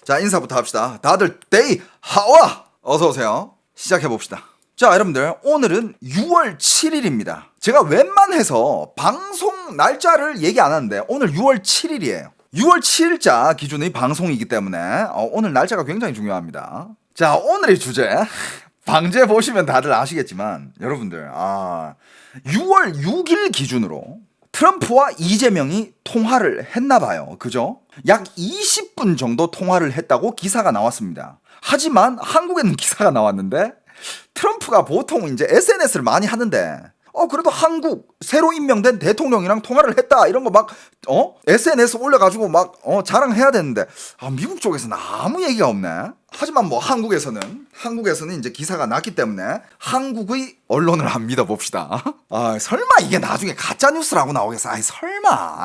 자, 인사부터 합시다. 다들 데이 하와 어서오세요. 시작해봅시다. 자, 여러분들 오늘은 6월 7일입니다 제가 웬만해서 방송 날짜를 얘기 안 하는데 오늘 6월 7일이에요 6월 7일자 기준의 방송이기 때문에 오늘 날짜가 굉장히 중요합니다. 자, 오늘의 주제 방제 보시면 다들 아시겠지만 여러분들 6월 6일 기준으로 트럼프와 이재명이 통화를 했나봐요. 그죠? 약 20분 정도 통화를 했다고 기사가 나왔습니다. 하지만 한국에는 기사가 나왔는데 트럼프가 보통 이제 SNS를 많이 하는데 그래도 한국 새로 임명된 대통령이랑 통화를 했다 이런 거 막 SNS 올려가지고 막 자랑해야 되는데 미국 쪽에서는 아무 얘기가 없네. 하지만 뭐 한국에서는 이제 기사가 났기 때문에 한국의 언론을 한번 믿어봅시다. 설마 이게 나중에 가짜 뉴스라고 나오겠어? 설마.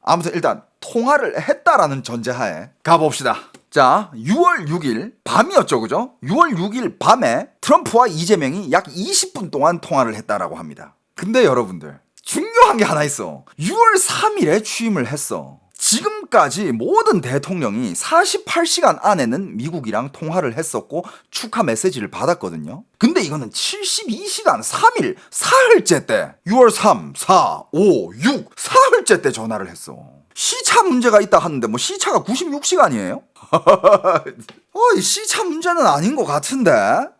아무튼 일단 통화를 했다라는 전제하에 가봅시다. 자, 6월 6일 밤이었죠, 그죠? 6월 6일 밤에 트럼프와 이재명이 약 20분 동안 통화를 했다라고 합니다. 근데 여러분들 중요한 게 하나 있어. 6월 3일에 취임을 했어. 지금까지 모든 대통령이 48시간 안에는 미국이랑 통화를 했었고 축하 메시지를 받았거든요. 근데 이거는 72시간 3일 사흘째 때 6월 3, 4, 5, 6 사흘째 때 전화를 했어. 시차 문제가 있다 하는데 뭐 시차가 96시간이에요? 이 시차 문제는 아닌 것 같은데.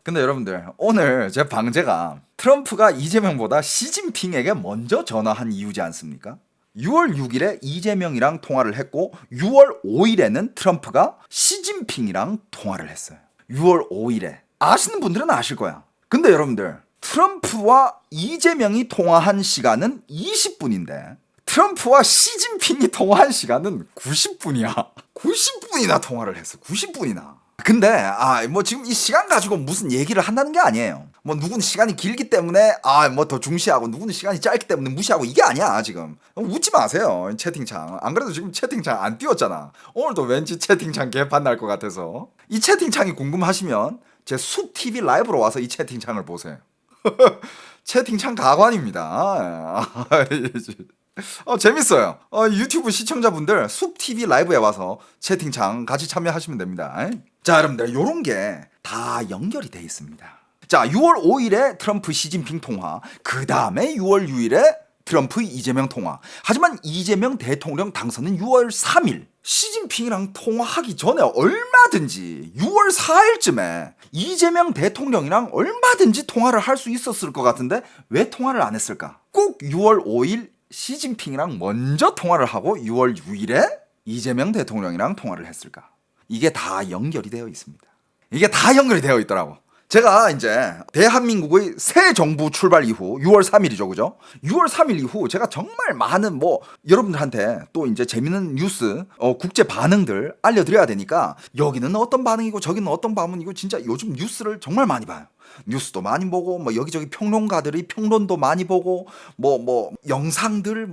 근데 여러분들 오늘 제 방제가 트럼프가 이재명보다 시진핑에게 먼저 전화한 이유지 않습니까? 6월 6일에 이재명이랑 통화를 했고 6월 5일에는 트럼프가 시진핑이랑 통화를 했어요. 6월 5일에 아시는 분들은 아실 거야. 근데 여러분들 트럼프와 이재명이 통화한 시간은 20분인데 트럼프와 시진핑이 통화한 시간은 90분이야. 90분이나 통화를 했어. 90분이나. 근데 뭐 지금 이 시간 가지고 무슨 얘기를 한다는 게 아니에요. 뭐 누구는 시간이 길기 때문에 뭐 더 중시하고 누구는 시간이 짧기 때문에 무시하고 이게 아니야. 지금 웃지 마세요. 채팅창. 안 그래도 지금 채팅창 안 띄웠잖아. 오늘도 왠지 채팅창 개판 날 것 같아서 이 채팅창이 궁금하시면 제 숲TV 라이브로 와서 이 채팅창을 보세요. 채팅창 가관입니다. 재밌어요. 유튜브 시청자분들 숲TV 라이브에 와서 채팅창 같이 참여하시면 됩니다. 자, 여러분들 요런 게 다 연결이 돼 있습니다. 자, 6월 5일에 트럼프 시진핑 통화, 그 다음에 6월 6일에 트럼프 이재명 통화. 하지만 이재명 대통령 당선은 6월 3일. 시진핑이랑 통화하기 전에 얼마든지 6월 4일쯤에 이재명 대통령이랑 얼마든지 통화를 할 수 있었을 것 같은데 왜 통화를 안 했을까? 꼭 6월 5일 시진핑이랑 먼저 통화를 하고 6월 6일에 이재명 대통령이랑 통화를 했을까? 이게 다 연결이 되어 있습니다. 이게 다 연결이 되어 있더라고. 제가 이제 대한민국의 새 정부 출발 이후 6월 3일이죠, 그죠? 6월 3일 이후 제가 정말 많은 여러분들한테 또 이제 재밌는 뉴스, 국제 반응들 알려드려야 되니까 여기는 어떤 반응이고 저기는 어떤 반응이고 진짜 요즘 뉴스를 정말 많이 봐요. 뉴스도 많이 보고 여기저기 평론가들이 평론도 많이 보고 영상들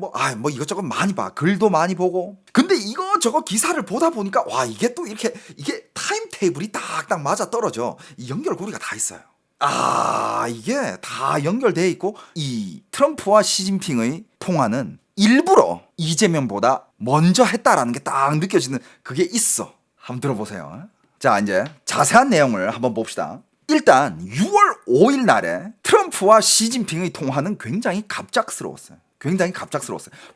이것저것 많이 봐. 글도 많이 보고. 근데 이거저거 기사를 보다 보니까 이게 또 이게 타임 테이블이 딱딱 맞아 떨어져. 이 연결고리가 다 있어요. 이게 다 연결돼 있고 이 트럼프와 시진핑의 통화는 일부러 이재명보다 먼저 했다라는 게 딱 느껴지는 그게 있어. 한번 들어보세요. 자, 이제 자세한 내용을 한번 봅시다. 일단 6월 5일 날에 트럼프와 시진핑의 통화는 굉장히 갑작스러웠어요.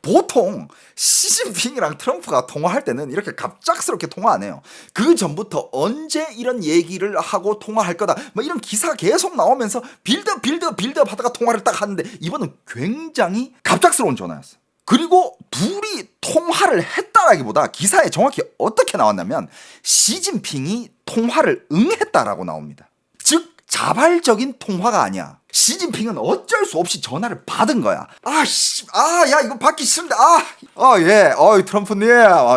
보통 시진핑이랑 트럼프가 통화할 때는 이렇게 갑작스럽게 통화 안 해요. 그 전부터 언제 이런 얘기를 하고 통화할 거다 이런 기사가 계속 나오면서 빌드업 하다가 통화를 딱 하는데 이번은 굉장히 갑작스러운 전화였어요. 그리고 둘이 통화를 했다라기보다 기사에 정확히 어떻게 나왔냐면 시진핑이 통화를 응했다라고 나옵니다. 즉 자발적인 통화가 아니야. 시진핑은 어쩔 수 없이 전화를 받은 거야. 야 이거 받기 싫은데 트럼프님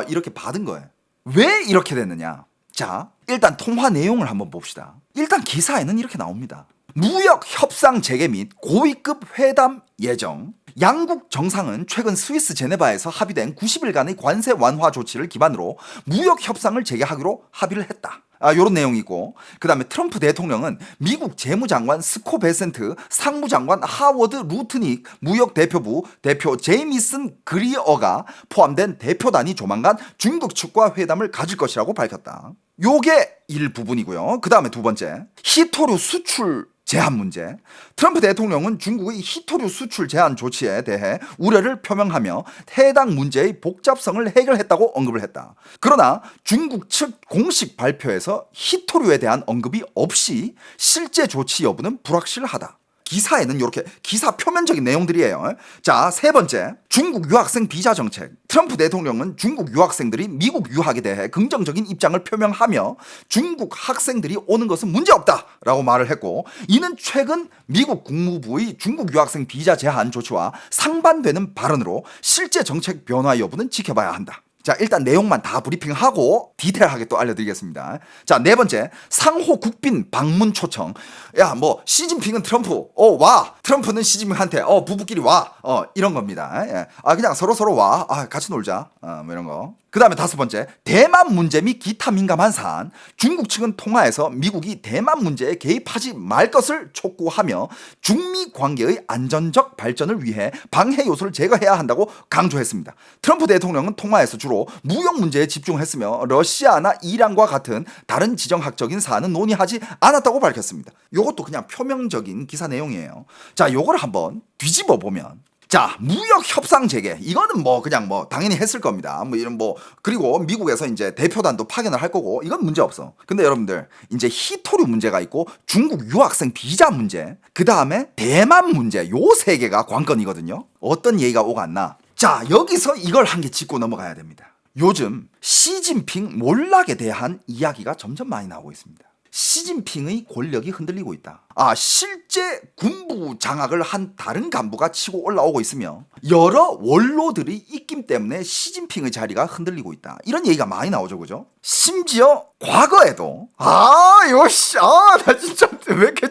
이렇게 받은 거예요. 왜 이렇게 됐느냐? 자, 일단 통화 내용을 한번 봅시다. 일단 기사에는 이렇게 나옵니다. 무역 협상 재개 및 고위급 회담 예정. 양국 정상은 최근 스위스 제네바에서 합의된 90일간의 관세 완화 조치를 기반으로 무역 협상을 재개하기로 합의를 했다. 요런 내용이 있고, 그 다음에 트럼프 대통령은 미국 재무장관 스코 베센트, 상무장관 하워드 루트닉, 무역대표부 대표 제이미슨 그리어가 포함된 대표단이 조만간 중국 측과 회담을 가질 것이라고 밝혔다. 요게 일부분이고요. 그 다음에 두 번째, 히토류 수출 제한 문제. 트럼프 대통령은 중국의 히토류 수출 제한 조치에 대해 우려를 표명하며 해당 문제의 복잡성을 해결했다고 언급을 했다. 그러나 중국 측 공식 발표에서 히토류에 대한 언급이 없이 실제 조치 여부는 불확실하다. 기사에는 이렇게 기사 표면적인 내용들이에요. 자, 세 번째, 중국 유학생 비자 정책. 트럼프 대통령은 중국 유학생들이 미국 유학에 대해 긍정적인 입장을 표명하며 중국 학생들이 오는 것은 문제없다라고 말을 했고, 이는 최근 미국 국무부의 중국 유학생 비자 제한 조치와 상반되는 발언으로 실제 정책 변화 여부는 지켜봐야 한다. 자, 일단 내용만 다 브리핑하고 디테일하게 또 알려드리겠습니다. 자, 네 번째, 상호 국빈 방문 초청. 야, 뭐 시진핑은 트럼프 와, 트럼프는 시진핑한테 부부끼리 와, 이런 겁니다. 예. 그냥 서로 와, 같이 놀자, 뭐 이런 거. 그 다음에 다섯 번째, 대만 문제 및 기타 민감한 사안. 중국 측은 통화에서 미국이 대만 문제에 개입하지 말 것을 촉구하며 중미 관계의 안전적 발전을 위해 방해 요소를 제거해야 한다고 강조했습니다. 트럼프 대통령은 통화에서 주로 무역 문제에 집중했으며 러시아나 이란과 같은 다른 지정학적인 사안은 논의하지 않았다고 밝혔습니다. 요것도 그냥 표면적인 기사 내용이에요. 자, 요걸 한번 뒤집어 보면, 자, 무역 협상 재개, 이거는 뭐 그냥 뭐 당연히 했을 겁니다. 뭐 이런 뭐, 그리고 미국에서 이제 대표단도 파견을 할 거고, 이건 문제 없어. 근데 여러분들, 이제 히토류 문제가 있고 중국 유학생 비자 문제, 그 다음에 대만 문제, 요 세 개가 관건이거든요. 어떤 얘기가 오갔나? 자, 여기서 이걸 한 개 짚고 넘어가야 됩니다. 요즘 시진핑 몰락에 대한 이야기가 점점 많이 나오고 있습니다. 시진핑의 권력이 흔들리고 있다. 실제 군부 장악을 한 다른 간부가 치고 올라오고 있으며 여러 원로들의 입김 때문에 시진핑의 자리가 흔들리고 있다. 이런 얘기가 많이 나오죠, 그죠? 심지어 과거에도 나 진짜 왜 이렇게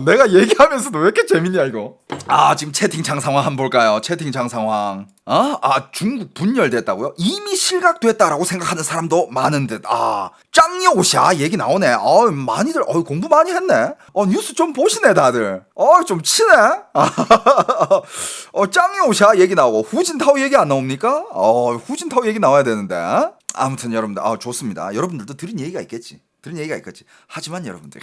내가 얘기하면서도 왜 이렇게 재밌냐 이거. 지금 채팅창 상황 한번 볼까요? 채팅창 상황. 중국 분열됐다고요? 이미 실각됐다라고 생각하는 사람도 많은 듯. 짱여오샤 얘기 나오네. 많이들 공부 많이 했네. 뉴스 좀 보시네 다들. 좀 치네. 짱여오샤 얘기 나오고 후진타오 얘기 안 나옵니까? 후진타오 얘기 나와야 되는데. 아무튼 여러분들 좋습니다. 여러분들도 들은 얘기가 있겠지. 하지만 여러분들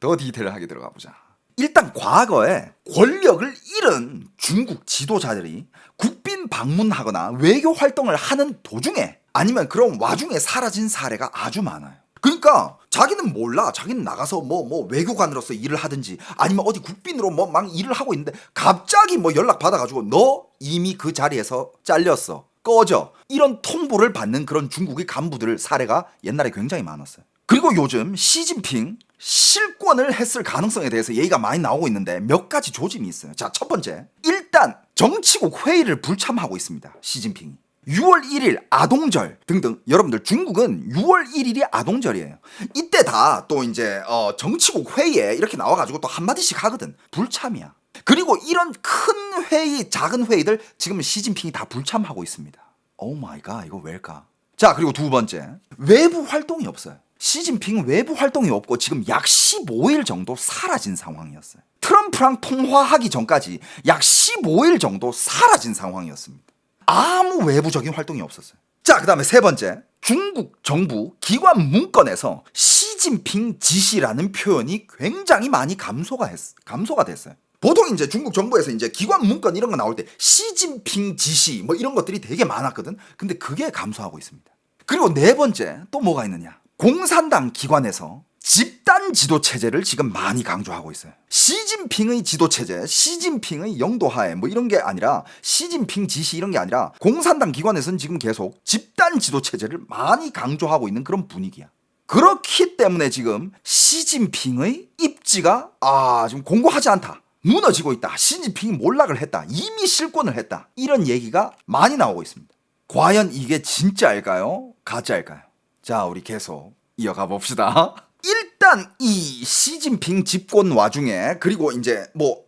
더 디테일하게 들어가 보자. 일단 과거에 권력을 잃은 중국 지도자들이 국빈 방문하거나 외교 활동을 하는 도중에 아니면 그런 와중에 사라진 사례가 아주 많아요. 그러니까 자기는 몰라. 자기는 나가서 뭐 외교관으로서 일을 하든지 아니면 어디 국빈으로 뭐 막 일을 하고 있는데 갑자기 뭐 연락 받아가지고 너 이미 그 자리에서 잘렸어, 꺼져, 이런 통보를 받는 그런 중국의 간부들 사례가 옛날에 굉장히 많았어요. 그리고 요즘 시진핑 실권을 했을 가능성에 대해서 얘기가 많이 나오고 있는데 몇 가지 조짐이 있어요. 자, 첫 번째, 일단 정치국 회의를 불참하고 있습니다. 시진핑이 6월 1일 아동절 등등. 여러분들, 중국은 6월 1일이 아동절이에요. 이때 다 또 이제 정치국 회의에 이렇게 나와가지고 또 한마디씩 하거든. 불참이야. 그리고 이런 큰 회의, 작은 회의들 지금 시진핑이 다 불참하고 있습니다. 오 마이 갓, 이거 왜일까? 자, 그리고 두 번째, 외부 활동이 없어요. 시진핑은 외부 활동이 없고 지금 약 15일 정도 사라진 상황이었어요. 트럼프랑 통화하기 전까지 약 15일 정도 사라진 상황이었습니다. 아무 외부적인 활동이 없었어요. 자, 그 다음에 세 번째, 중국 정부 기관 문건에서 시진핑 지시라는 표현이 굉장히 많이 감소가 됐어요. 보통 이제 중국 정부에서 이제 기관 문건 이런 거 나올 때 시진핑 지시 뭐 이런 것들이 되게 많았거든. 근데 그게 감소하고 있습니다. 그리고 네 번째, 또 뭐가 있느냐? 공산당 기관에서 집단 지도 체제를 지금 많이 강조하고 있어요. 시진핑의 지도 체제, 시진핑의 영도하에 뭐 이런 게 아니라, 시진핑 지시 이런 게 아니라 공산당 기관에서는 지금 계속 집단 지도 체제를 많이 강조하고 있는 그런 분위기야. 그렇기 때문에 지금 시진핑의 입지가 지금 공고하지 않다, 무너지고 있다, 시진핑이 몰락을 했다, 이미 실권을 했다, 이런 얘기가 많이 나오고 있습니다. 과연 이게 진짜일까요? 가짜일까요? 자, 우리 계속 이어가 봅시다. 일단 이 시진핑 집권 와중에 그리고 이제 뭐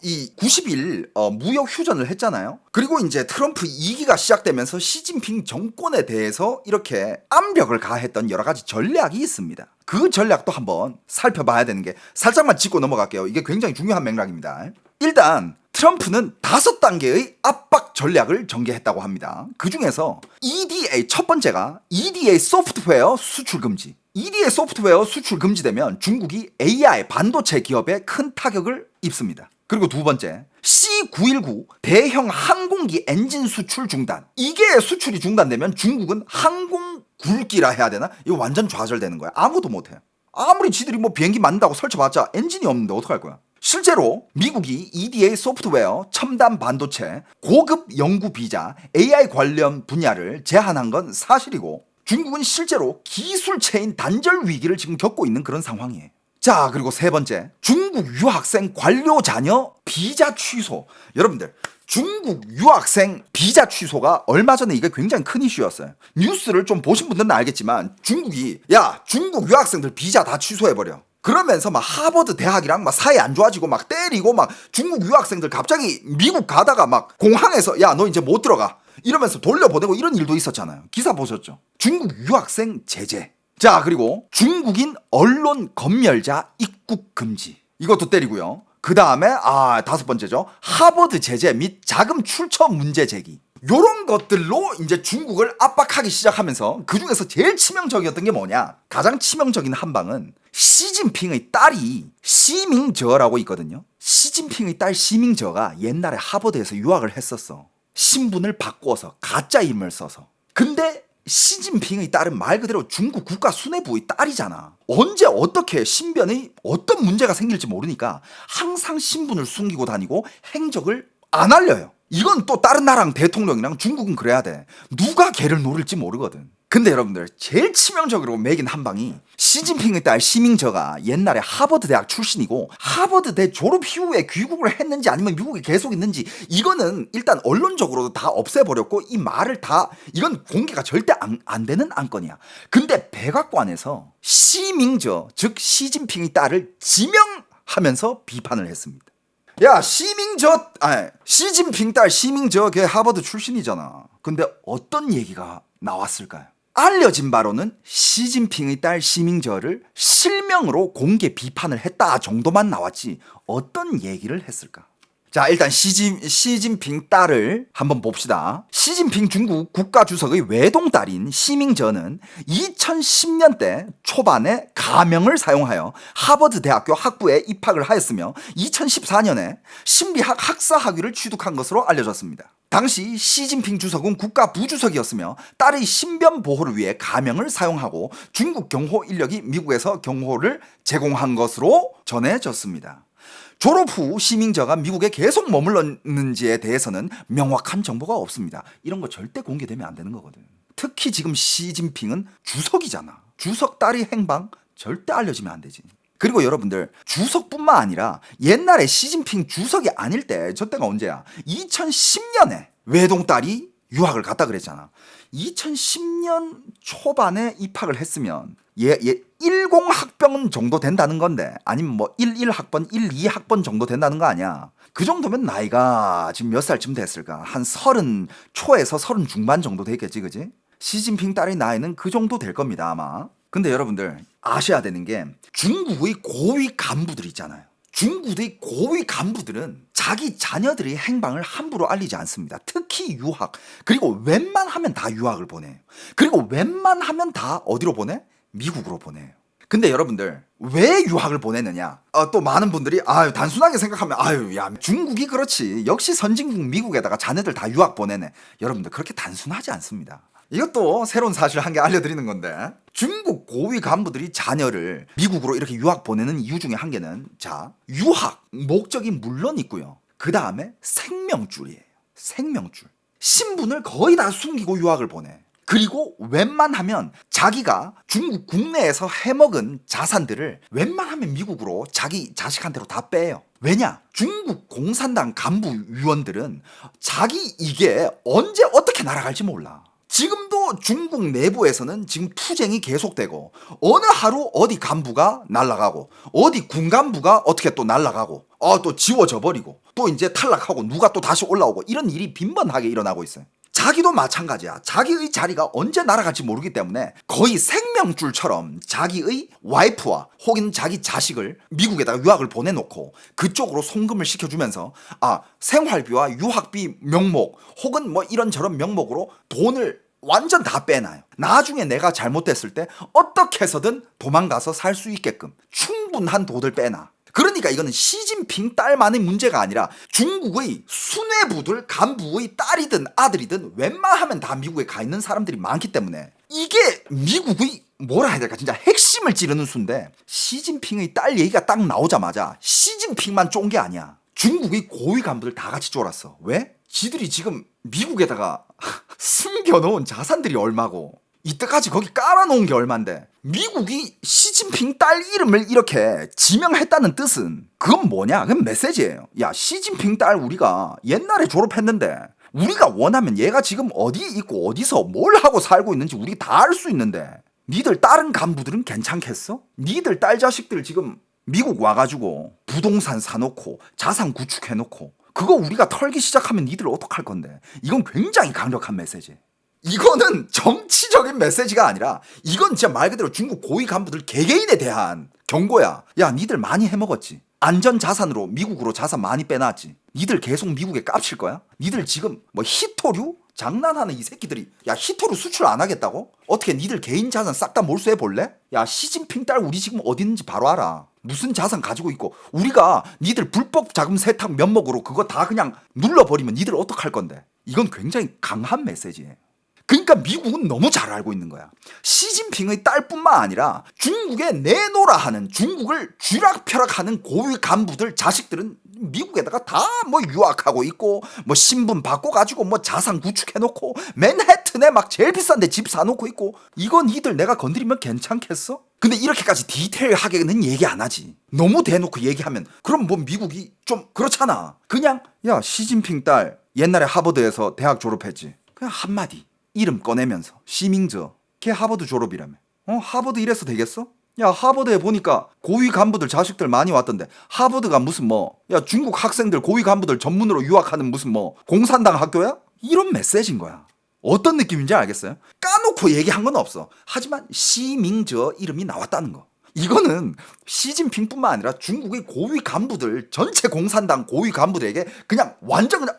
이 90일 무역 휴전을 했잖아요. 그리고 이제 트럼프 2기가 시작되면서 시진핑 정권에 대해서 이렇게 압력을 가했던 여러 가지 전략이 있습니다. 그 전략도 한번 살펴봐야 되는 게 살짝만 짚고 넘어갈게요. 이게 굉장히 중요한 맥락입니다. 일단 트럼프는 5단계의 압박 전략을 전개했다고 합니다. 그 중에서 EDA 첫 번째가 EDA 소프트웨어 수출 금지. EDA 소프트웨어 수출 금지되면 중국이 AI 반도체 기업에 큰 타격을 입습니다. 그리고 두 번째, C919 대형 항공기 엔진 수출 중단. 이게 수출이 중단되면 중국은 항공 굴기라 해야 되나? 이거 완전 좌절되는 거야. 아무도 못해. 아무리 지들이 뭐 비행기 만든다고 설쳐봤자 엔진이 없는데 어떡할 거야? 실제로 미국이 EDA 소프트웨어, 첨단 반도체, 고급 연구 비자, AI 관련 분야를 제한한 건 사실이고 중국은 실제로 기술체인 단절 위기를 지금 겪고 있는 그런 상황이에요. 자, 그리고 세 번째, 중국 유학생 관료 자녀 비자 취소. 여러분들, 중국 유학생 비자 취소가 얼마 전에 이게 굉장히 큰 이슈였어요. 뉴스를 좀 보신 분들은 알겠지만 중국이 중국 유학생들 비자 다 취소해버려. 그러면서 막 하버드 대학이랑 막 사이 안 좋아지고 막 때리고 막 중국 유학생들 갑자기 미국 가다가 막 공항에서 너 이제 못 들어가 이러면서 돌려보내고 이런 일도 있었잖아요. 기사 보셨죠? 중국 유학생 제재. 자, 그리고 중국인 언론 검열자 입국 금지. 이것도 때리고요. 그 다음에 5번째죠. 하버드 제재 및 자금 출처 문제 제기. 요런 것들로 이제 중국을 압박하기 시작하면서 그 중에서 제일 치명적이었던 게 뭐냐? 가장 치명적인 한방은 시진핑의 딸이 시밍저라고 있거든요. 시진핑의 딸 시밍저가 옛날에 하버드에서 유학을 했었어. 신분을 바꿔서 가짜 이름을 써서. 근데 시진핑의 딸은 말 그대로 중국 국가 수뇌부의 딸이잖아. 언제 어떻게 신변에 어떤 문제가 생길지 모르니까 항상 신분을 숨기고 다니고 행적을 안 알려요. 이건 또 다른 나라랑 대통령이랑 중국은 그래야 돼. 누가 걔를 노릴지 모르거든. 근데 여러분들 제일 치명적으로 매긴 한방이 시진핑의 딸 시밍저가 옛날에 하버드 대학 출신이고 하버드 대 졸업 이후에 귀국을 했는지 아니면 미국에 계속 있는지 이거는 일단 언론적으로도 다 없애버렸고 이 말을 다 이건 공개가 절대 안 되는 안건이야. 근데 백악관에서 시밍저 즉 시진핑의 딸을 지명하면서 비판을 했습니다. 시진핑 딸 시밍저 걔 하버드 출신이잖아. 근데 어떤 얘기가 나왔을까요? 알려진 바로는 시진핑의 딸 시밍저를 실명으로 공개 비판을 했다 정도만 나왔지 어떤 얘기를 했을까? 자, 일단 시진핑 딸을 한번 봅시다. 시진핑 중국 국가주석의 외동딸인 시밍저는 2010년대 초반에 가명을 사용하여 하버드 대학교 학부에 입학을 하였으며 2014년에 심리학 학사 학위를 취득한 것으로 알려졌습니다. 당시 시진핑 주석은 국가 부주석이었으며 딸의 신변 보호를 위해 가명을 사용하고 중국 경호 인력이 미국에서 경호를 제공한 것으로 전해졌습니다. 졸업 후 시밍저가 미국에 계속 머물렀는지에 대해서는 명확한 정보가 없습니다. 이런 거 절대 공개되면 안 되는 거거든. 특히 지금 시진핑은 주석이잖아. 주석 딸의 행방 절대 알려지면 안 되지. 그리고 여러분들 주석뿐만 아니라 옛날에 시진핑 주석이 아닐 때 저때가 언제야? 2010년에 외동딸이 유학을 갔다 그랬잖아. 2010년 초반에 입학을 했으면 얘 10학번 정도 된다는 건데 아니면 뭐 11학번, 12학번 정도 된다는 거 아니야. 그 정도면 나이가 지금 몇 살쯤 됐을까? 한 30 초에서 30 중반 정도 되겠지, 그지? 시진핑 딸의 나이는 그 정도 될 겁니다, 아마. 근데 여러분들 아셔야 되는 게 중국의 고위 간부들 있잖아요. 중국의 고위 간부들은 자기 자녀들의 행방을 함부로 알리지 않습니다. 특히 유학. 그리고 웬만하면 다 유학을 보내요. 그리고 웬만하면 다 어디로 보내? 미국으로 보내요. 근데 여러분들 왜 유학을 보내느냐? 또 많은 분들이 단순하게 생각하면 중국이 그렇지. 역시 선진국 미국에다가 자녀들 다 유학 보내네. 여러분들 그렇게 단순하지 않습니다. 이것도 새로운 사실 한 개 알려드리는 건데 중국 고위 간부들이 자녀를 미국으로 이렇게 유학 보내는 이유 중에 한 개는 유학 목적이 물론 있고요. 그 다음에 생명줄이에요. 생명줄. 신분을 거의 다 숨기고 유학을 보내. 그리고 웬만하면 자기가 중국 국내에서 해먹은 자산들을 웬만하면 미국으로 자기 자식한테로 다 빼요. 왜냐? 중국 공산당 간부 위원들은 자기 이게 언제 어떻게 날아갈지 몰라. 지금도 중국 내부에서는 지금 투쟁이 계속되고 어느 하루 어디 간부가 날아가고 어디 군 간부가 어떻게 또 날아가고 또 지워져 버리고 또 이제 탈락하고 누가 또 다시 올라오고 이런 일이 빈번하게 일어나고 있어요. 자기도 마찬가지야. 자기의 자리가 언제 날아갈지 모르기 때문에 거의 생명줄처럼 자기의 와이프와 혹은 자기 자식을 미국에다가 유학을 보내놓고 그쪽으로 송금을 시켜주면서 생활비와 유학비 명목 혹은 뭐 이런저런 명목으로 돈을 완전 다 빼놔요. 나중에 내가 잘못됐을 때 어떻게 해서든 도망가서 살 수 있게끔 충분한 돈을 빼놔. 그러니까 이거는 시진핑 딸만의 문제가 아니라 중국의 수뇌부들 간부의 딸이든 아들이든 웬만하면 다 미국에 가 있는 사람들이 많기 때문에 이게 미국의 뭐라 해야 될까 진짜 핵심을 찌르는 수인데 시진핑의 딸 얘기가 딱 나오자마자 시진핑만 쫀 게 아니야. 중국의 고위 간부들 다 같이 쫄았어. 왜? 지들이 지금 미국에다가 숨겨놓은 자산들이 얼마고 이때까지 거기 깔아놓은 게 얼만데 미국이 시진핑 딸 이름을 이렇게 지명했다는 뜻은 그건 뭐냐? 그건 메시지예요. 야, 시진핑 딸 우리가 옛날에 졸업했는데 우리가 원하면 얘가 지금 어디에 있고 어디서 뭘 하고 살고 있는지 우리 다 알 수 있는데 니들 다른 간부들은 괜찮겠어? 니들 딸 자식들 지금 미국 와가지고 부동산 사놓고 자산 구축해놓고 그거 우리가 털기 시작하면 니들 어떡할 건데. 이건 굉장히 강력한 메시지. 이거는 정치적인 메시지가 아니라 이건 진짜 말 그대로 중국 고위 간부들 개개인에 대한 경고야. 야, 니들 많이 해먹었지. 안전자산으로 미국으로 자산 많이 빼놨지. 니들 계속 미국에 깝칠 거야? 니들 지금 뭐 히토류? 장난하는 이 새끼들이 야 히토류 수출 안 하겠다고? 어떻게 니들 개인 자산 싹 다 몰수해 볼래? 야, 시진핑 딸 우리 지금 어디 있는지 바로 알아. 무슨 자산 가지고 있고 우리가 니들 불법 자금 세탁 면목으로 그거 다 그냥 눌러버리면 니들 어떡할 건데. 이건 굉장히 강한 메시지예요. 그러니까 미국은 너무 잘 알고 있는 거야. 시진핑의 딸뿐만 아니라 중국에 내노라 하는 중국을 쥐락펴락하는 고위 간부들 자식들은 미국에다가 다 뭐 유학하고 있고 뭐 신분 바꿔가지고 뭐 자산 구축해놓고 맨해튼에 막 제일 비싼 데 집 사놓고 있고 이건 니들 내가 건드리면 괜찮겠어? 근데 이렇게까지 디테일하게는 얘기 안 하지. 너무 대놓고 얘기하면 그럼 뭐 미국이 좀 그렇잖아. 그냥 야 시진핑 딸 옛날에 하버드에서 대학 졸업했지. 그냥 한마디 이름 꺼내면서 시밍저 걔 하버드 졸업이라며. 하버드 이래서 되겠어? 야, 하버드에 보니까 고위 간부들 자식들 많이 왔던데 하버드가 무슨 야 중국 학생들 고위 간부들 전문으로 유학하는 무슨 공산당 학교야? 이런 메시지인 거야. 어떤 느낌인지 알겠어요? 까놓고 얘기한 건 없어. 하지만 시밍저 이름이 나왔다는 거. 이거는 시진핑뿐만 아니라 중국의 고위 간부들 전체 공산당 고위 간부들에게 그냥 완전 그냥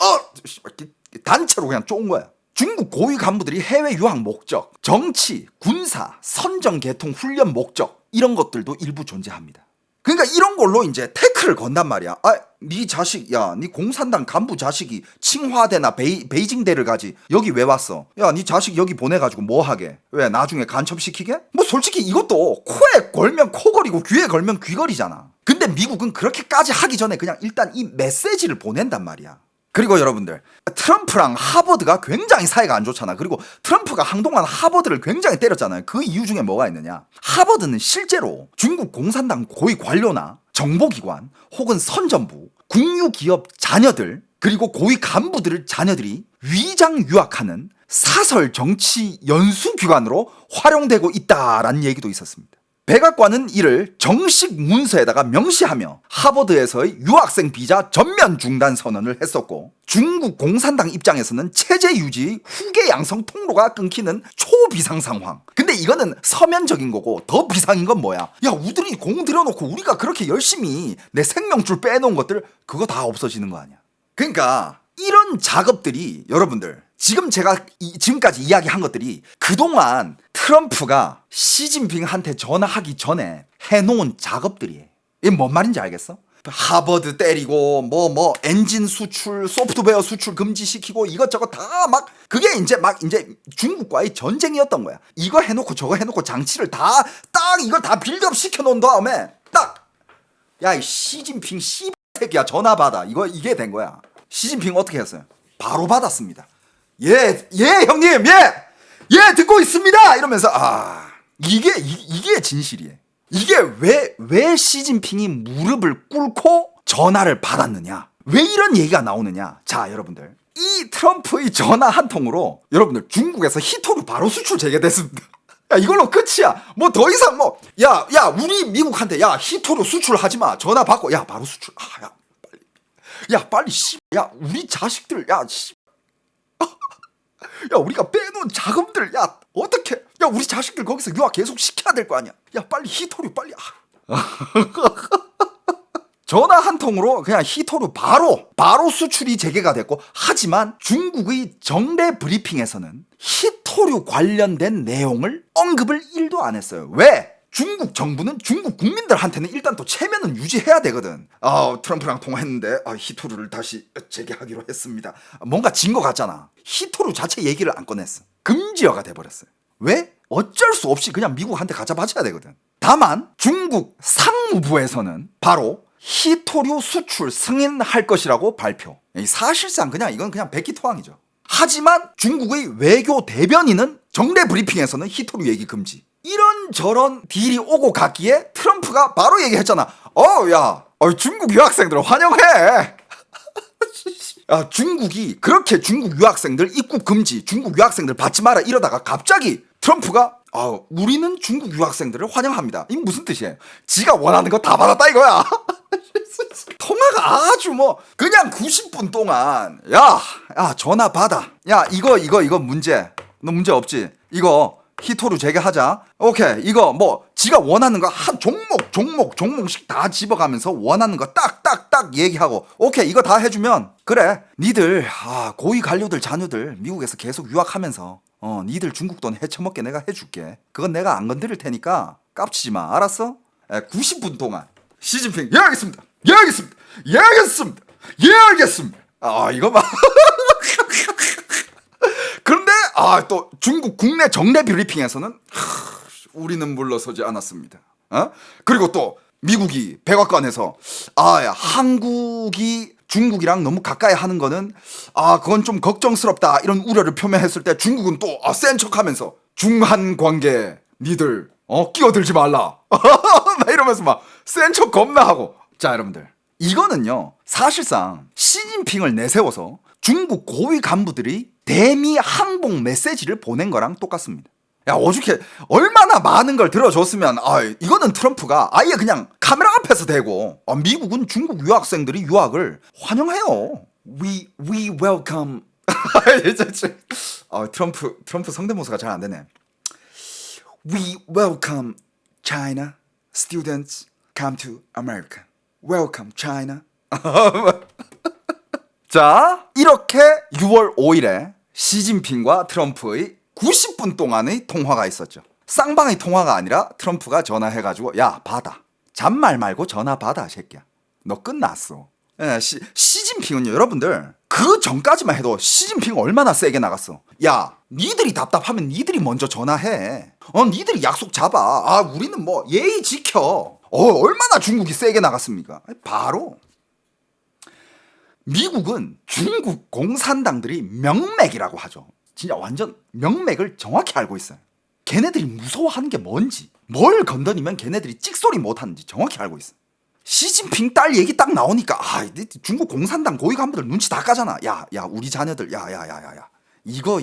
단체로 그냥 쫀 거야. 중국 고위 간부들이 해외 유학 목적, 정치, 군사, 선정 계통 훈련 목적 이런 것들도 일부 존재합니다. 그러니까 이런 걸로 이제 태클을 건단 말이야. 네 자식, 야, 네 공산당 간부 자식이 칭화대나 베이징대를 가지 여기 왜 왔어? 야, 네 자식 여기 보내가지고 뭐 하게? 왜 나중에 간첩시키게? 뭐 솔직히 이것도 코에 걸면 코걸이고 귀에 걸면 귀걸이잖아. 근데 미국은 그렇게까지 하기 전에 그냥 일단 이 메시지를 보낸단 말이야. 그리고 여러분들 트럼프랑 하버드가 굉장히 사이가 안 좋잖아. 그리고 트럼프가 한동안 하버드를 굉장히 때렸잖아요. 그 이유 중에 뭐가 있느냐. 하버드는 실제로 중국 공산당 고위 관료나 정보기관 혹은 선전부, 국유기업 자녀들 그리고 고위 간부들 자녀들이 위장 유학하는 사설 정치 연수기관으로 활용되고 있다라는 얘기도 있었습니다. 백악관은 이를 정식 문서에다가 명시하며 하버드에서의 유학생 비자 전면 중단 선언을 했었고 중국 공산당 입장에서는 체제 유지 후계 양성 통로가 끊기는 초비상 상황. 근데 이거는 서면적인 거고 더 비상인 건 뭐야? 야, 우들이 공 들여놓고 우리가 그렇게 열심히 내 생명줄 빼놓은 것들 그거 다 없어지는 거 아니야. 그러니까 이런 작업들이 여러분들 지금 제가 지금까지 이야기한 것들이 그동안 트럼프가 시진핑한테 전화하기 전에 해놓은 작업들이에요. 이게 뭔 말인지 알겠어? 하버드 때리고 엔진 수출, 소프트웨어 수출 금지시키고 이것저것 다 막 그게 이제 중국과의 전쟁이었던 거야. 이거 해놓고 저거 해놓고 장치를 다 딱 이걸 다 빌드업 시켜놓은 다음에 딱 야, 이 시진핑 씨발새끼야 전화 받아. 이게 된 거야. 시진핑 어떻게 했어요? 바로 받았습니다. 예 형님, 예 듣고 있습니다 이러면서 이게 진실이에요. 이게 왜 시진핑이 무릎을 꿇고 전화를 받았느냐, 왜 이런 얘기가 나오느냐. 자, 여러분들 이 트럼프의 전화 한 통으로 여러분들 중국에서 히토류 바로 수출 재개됐습니다. 야, 이걸로 끝이야. 뭐 더 이상 뭐 야 우리 미국한테 야 히토류 수출하지 마. 전화 받고 야 바로 수출. 야 빨리. 야 빨리 야 우리 자식들 야 야 우리가 빼놓은 자금들 야 어떻게 야 우리 자식들 거기서 유학 계속 시켜야 될 거 아니야. 야 빨리 히토류 빨리. 전화 한 통으로 그냥 히토류 바로 수출이 재개가 됐고, 하지만 중국의 정례 브리핑에서는 히토류 관련된 내용을 언급을 1도 안 했어요. 왜? 중국 정부는 중국 국민들한테는 일단 또 체면은 유지해야 되거든. 트럼프랑 통화했는데 히토류를 다시 재개하기로 했습니다. 뭔가 진 것 같잖아. 히토류 자체 얘기를 안 꺼냈어. 금지어가 돼버렸어요. 왜? 어쩔 수 없이 그냥 미국한테 가짜 바쳐야 되거든. 다만 중국 상무부에서는 바로 히토류 수출 승인할 것이라고 발표. 사실상 이건 그냥 백기토항이죠. 하지만 중국의 외교 대변인은 정례 브리핑에서는 히토류 얘기 금지. 이런저런 딜이 오고 갔기에 트럼프가 바로 얘기했잖아. 중국 유학생들 환영해. 중국이 그렇게 중국 유학생들 입국 금지, 중국 유학생들 받지 마라 이러다가 갑자기 트럼프가 우리는 중국 유학생들을 환영합니다. 이게 무슨 뜻이에요? 지가 원하는 거 다 받았다 이거야. 통화가 아주 그냥 90분 동안 야 전화 받아. 야 이거 문제. 너 문제 없지? 이거 히토류 재개하자. 오케이. 이거 지가 원하는 거 한 종목씩 다 집어가면서 원하는 거 딱딱딱 얘기하고, 오케이 이거 다 해주면 그래 니들 고위 관료들 자녀들 미국에서 계속 유학하면서 니들 중국 돈 헤쳐먹게 내가 해줄게. 그건 내가 안 건드릴 테니까 깝치지 마. 알았어? 90분 동안 시진핑 예 알겠습니다. 예 알겠습니다. 예 알겠습니다. 예 알겠습니다. 이거 봐. 그런데 또 중국 국내 정례 브리핑에서는 우리는 물러서지 않았습니다. 그리고 또 미국이 백악관에서 한국이 중국이랑 너무 가까이 하는 거는 그건 좀 걱정스럽다 이런 우려를 표명했을 때 중국은 또 센 척하면서 중한 관계 니들 끼어들지 말라 막 이러면서 막 센 척 겁나 하고. 자 여러분들, 이거는요 사실상 시진핑을 내세워서 중국 고위 간부들이 대미 항복 메시지를 보낸 거랑 똑같습니다. 야 어저께 얼마나 많은 걸 들어줬으면 이거는 트럼프가 아예 그냥 카메라 앞에서 대고 미국은 중국 유학생들이 유학을 환영해요. We welcome. 트럼프 성대모사가 잘 안 되네. We welcome China students come to America. Welcome China. 자, 이렇게 6월 5일에 시진핑과 트럼프의 90분 동안의 통화가 있었죠. 쌍방의 통화가 아니라 트럼프가 전화해가지고 야 받아. 잔말 말고 전화 받아 새끼야. 너 끝났어. 시진핑은요 여러분들 그 전까지만 해도 시진핑 얼마나 세게 나갔어. 야 니들이 답답하면 니들이 먼저 전화해. 니들이 약속 잡아. 우리는 예의 지켜. 얼마나 중국이 세게 나갔습니까? 바로 미국은 중국 공산당들이 명맥이라고 하죠. 진짜 완전 명맥을 정확히 알고 있어요. 걔네들이 무서워하는 게 뭔지, 뭘 건드리면 걔네들이 찍소리 못하는지 정확히 알고 있어요. 시진핑 딸 얘기 딱 나오니까 중국 공산당 고위 간부들 눈치 다 까잖아. 야 우리 자녀들 야 이거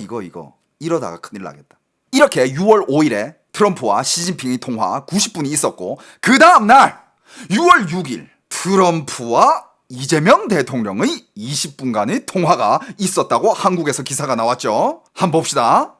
이러다가 큰일 나겠다. 이렇게 6월 5일에 트럼프와 시진핑의 통화 90분이 있었고, 그 다음날 6월 6일 트럼프와 이재명 대통령의 20분간의 통화가 있었다고 한국에서 기사가 나왔죠. 한번 봅시다.